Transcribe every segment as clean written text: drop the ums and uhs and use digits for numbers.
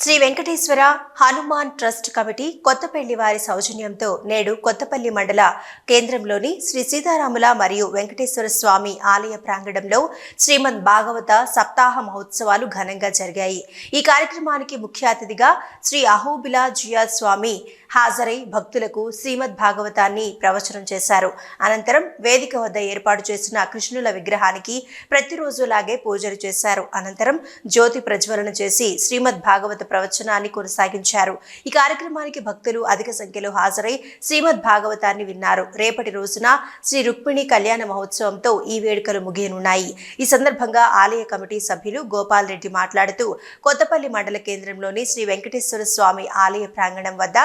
Shri Venkateswara Hanuman trust committee Kothapalli వారి సౌజన్యంతో నేడు కొత్తపల్లి మండల కేంద్రంలోని శ్రీ సీతారాముల మరియు వెంకటేశ్వర స్వామి ఆలయ ప్రాంగణంలో శ్రీమద్ భాగవత సప్తాహ మహోత్సవాలు ఘనంగా జరిగాయి. ఈ కార్యక్రమానికి ముఖ్య అతిథిగా శ్రీ అహోబిల జియా స్వామి హాజరై భక్తులకు శ్రీమద్ భాగవతాన్ని ప్రవచనం చేశారు. అనంతరం వేదిక వద్ద ఏర్పాటు చేసిన కృష్ణుల విగ్రహానికి ప్రతిరోజులాగే పూజలు చేశారు. అనంతరం జ్యోతి ప్రజ్వలన చేసి శ్రీమద్ భాగవత ప్రవచనాన్ని కొనసాగించారు. ఈ కార్యక్రమానికి భక్తులు అధిక సంఖ్యలో హాజరై శ్రీమద్ భాగవతాన్ని విన్నారు. రేపటి రోజున శ్రీ రుక్మిణి కళ్యాణ మహోత్సవంతో ఈ వేడుకలు ముగియనున్నాయి. ఈ సందర్భంగా ఆలయ కమిటీ సభ్యులు గోపాల్ రెడ్డి మాట్లాడుతూ కొత్తపల్లి మండల కేంద్రంలోని శ్రీ వెంకటేశ్వర స్వామి ఆలయ ప్రాంగణం వద్ద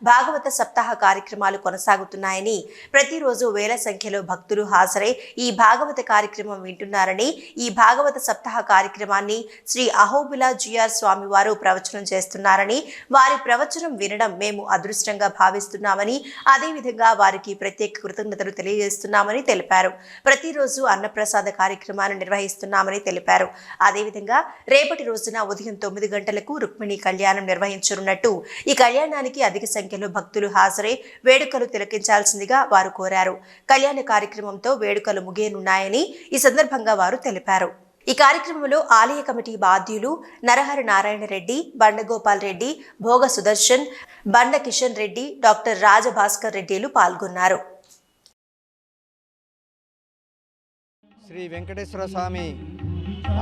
భాగవత సప్తాహ కార్యక్రమాలు కొనసాగుతున్నాయని, ప్రతిరోజు వేల సంఖ్యలో భక్తులు హాజరై ఈ భాగవత కార్యక్రమం వింటున్నారని, ఈ భాగవత సప్తాహ కార్యక్రమాన్ని శ్రీ అహోబిల జిఆర్ స్వామి వారు ప్రవచనం చేస్తున్నారని, వారి ప్రవచనం వినడం మేము అదృష్టంగా భావిస్తున్నామని, అదేవిధంగా వారికి ప్రత్యేక కృతజ్ఞతలు తెలియజేస్తున్నామని తెలిపారు. ప్రతిరోజు అన్నప్రసాద కార్యక్రమాన్ని నిర్వహిస్తున్నామని తెలిపారు. అదేవిధంగా రేపటి రోజున ఉదయం 9 గంటలకు రుక్మిణి కళ్యాణం నిర్వహించనున్నట్టు, ఈ కళ్యాణానికి అధిక సంఖ్యలో భక్తులు హాజరై వేడుకలు తిలకించాల్సిందిగా వారు కోరారు. కళ్యాణ కార్యక్రమంతో వేడుకలు ముగియనున్నాయని ఈ సందర్భంగా వారు తెలిపారు. ఈ కార్యక్రమంలో ఆలయ కమిటీ బాధ్యులు నరహరి నారాయణ రెడ్డి, బండగోపాల్ రెడ్డి, భోగ సుదర్శన్, బండ కిషన్ రెడ్డి, డాక్టర్ రాజభాస్కర్ రెడ్డిలు పాల్గొన్నారు. శ్రీ వెంకటేశ్వర స్వామి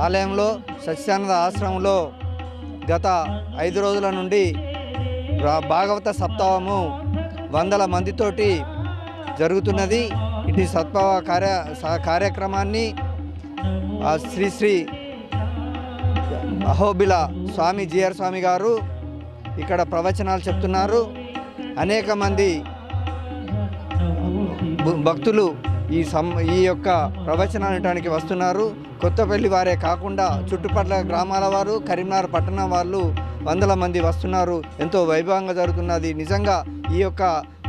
ఆలయంలో సత్యానంద ఆశ్రమంలో గత 5 రోజుల నుండి భాగవత సప్తాహము 100 మందితోటి జరుగుతున్నది. ఇటు సప్తాహ కార్యక్రమాన్ని శ్రీ శ్రీ అహోబిల స్వామి జిఆర్ స్వామి గారు ఇక్కడ ప్రవచనాలు చెప్తున్నారు. అనేక మంది భక్తులు ఈ యొక్క ప్రవచనాలు వినడానికి వస్తున్నారు. కొత్తపల్లి వారే కాకుండా చుట్టుపక్కల గ్రామాల వారు, కరీంనగర్ పట్టణం వాళ్ళు 100 మంది వస్తున్నారు. ఎంతో వైభవంగా జరుగుతున్నది. నిజంగా ఈ యొక్క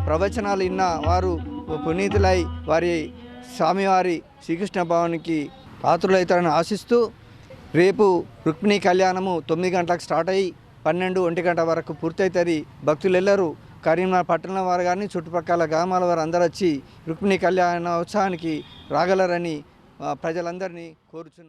ప్రవచనాలు విన్న వారు పునీతులై వారి స్వామివారి శ్రీకృష్ణ భవనికి పాత్రులవుతారని ఆశిస్తూ, రేపు రుక్మిణి కళ్యాణము 9 గంటలకు స్టార్ట్ అయ్యి 12-1 గంట వరకు పూర్తవుతుంది. భక్తులెల్లరూ కరీంనగర్ పట్టణం వారు కానీ చుట్టుపక్కల గ్రామాల వారు అందరూ వచ్చి రుక్మిణి కళ్యాణ ఉత్సవానికి రాగలరని ప్రజలందరినీ కోరుచున్నారు.